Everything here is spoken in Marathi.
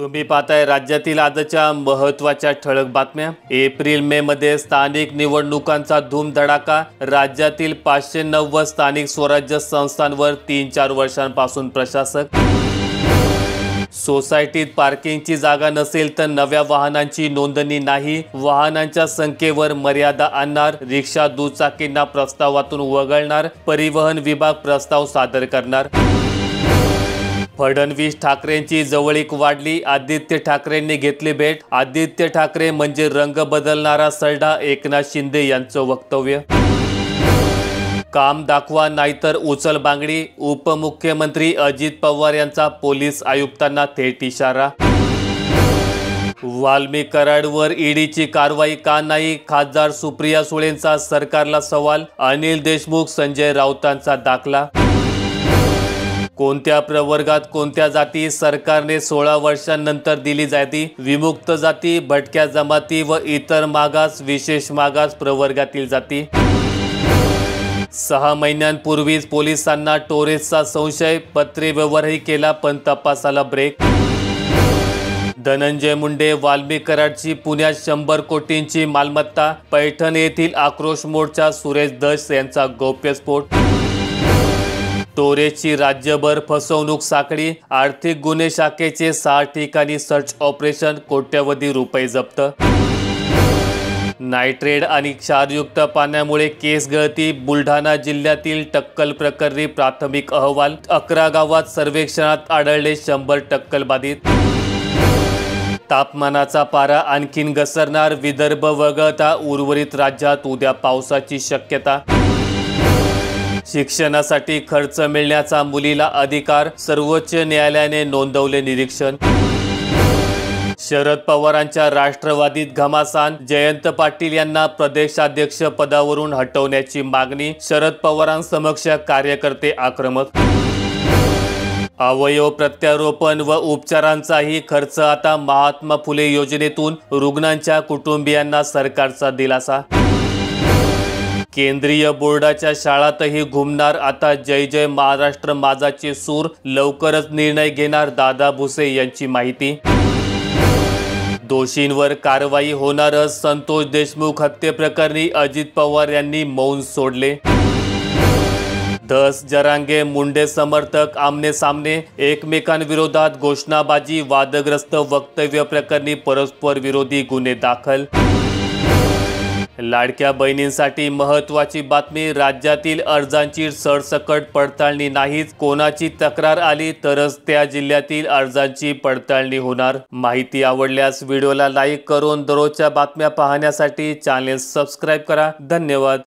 तुम्ही पाहताय राज्यातील आजच्या महत्त्वाच्या ठळक बातम्या। एप्रिल मे मध्ये स्थानिक निवडणुकांचा धूमधडाका। राज्यातील 590 स्थानिक स्वराज्य संस्थांवर 3-4 वर्षांपासून प्रशासक। सोसायटीत पार्किंगची जागा नसेल तर नव्या वाहनांची नोंदणी नाही। वाहनांच्या संख्येवर मर्यादा आणणार। रिक्षा दुचाकींना प्रस्तावातून वगळणार। परिवहन विभाग प्रस्ताव सादर करणार। फडणवीस ठाकरेंची जवळीक वाढली। आदित्य ठाकरेंनी घेतली भेट। आदित्य ठाकरे म्हणजे रंग बदलणारा सरडा, एकनाथ शिंदे यांचं वक्तव्य। काम दाखवा नाहीतर उचल बांगडी। उपमुख्यमंत्री अजित पवार यांचा पोलीस आयुक्तांना थेट इशारा। वाल्मी कराडवर ईडीची कारवाई का नाही? खासदार सुप्रिया सुळेंचा सरकारला सवाल। अनिल देशमुख संजय राऊतांचा दाखला। कोणत्या प्रवर्गात कोणत्या जाती? सरकारने 16 वर्षांनंतर दिली जाती। विमुक्त जाती, भटक्या जमाती व इतर मागास, विशेष मागास प्रवर्गातील जाती। 6 महिन्यांपूर्वीच पोलिसांना टोरेसचा संशय। पत्रव्यवहारही केला पण तपासाला ब्रेक। धनंजय मुंडे वाल्मी कराडची पुण्यात 100 कोटींची मालमत्ता। पैठण येथील आक्रोश मोर्चा सुरेश दस यांचा गौप्यस्फोट। टोरेसची राज्यभर फसवणूक साखळी। आर्थिक गुन्हे शाखेचे 6 ठिकाणी सर्च ऑपरेशन। कोट्यवधी रुपये जप्त। नायट्रेट आणि क्षारयुक्त पाण्यामुळे केस गळती। बुलढाणा जिल्ह्यातील टक्कल प्रकरणी प्राथमिक अहवाल। 11 गावात सर्वेक्षणात आढळले 100 टक्कल बाधित। तापमानाचा पारा आणखीन घसरणार। विदर्भ वगळता उर्वरित राज्यात उद्या पावसाची शक्यता। शिक्षणासाठी खर्च मिळण्याचा मुलीला अधिकार। सर्वोच्च न्यायालयाने नोंदवले निरीक्षण। शरद पवारांच्या राष्ट्रवादीत घमासान। जयंत पाटील यांना प्रदेशाध्यक्ष पदावरून हटवण्याची मागणी। शरद पवारांसमक्ष कार्यकर्ते आक्रमक। अवयव प्रत्यारोपण व उपचारांचाही खर्च आता महात्मा फुले योजनेतून। रुग्णांच्या कुटुंबियांना सरकारचा दिलासा। केंद्रीय बोर्डाच्या शाळांतही घुमणार आता जय जय महाराष्ट्र माझाचे सूर। लवकरच निर्णय घेणार दादा भुसे यांची माहिती। दोषींवर कारवाई होणारच। संतोष देशमुख हत्येप्रकरणी अजित पवार यांनी मौन सोडले। धस जरांगे मुंडे समर्थक आमने सामने। एकमेकांविरोधात घोषणाबाजी। वादग्रस्त वक्तव्य प्रकरणी परस्पर विरोधी गुन्हे दाखल। लाडक्या बहिणींसाठी महत्त्वाची बातमी। राज्यातील अर्जांची सरसकट पडताळणी नाहीच। कोणाची तक्रार आली तरच त्या जिल्ह्यातील अर्जांची पडताळणी होणार। माहिती आवडल्यास व्हिडिओला लाईक करून दररोजच्या बातम्या पाहण्यासाठी चॅनेल सबस्क्राईब करा। धन्यवाद।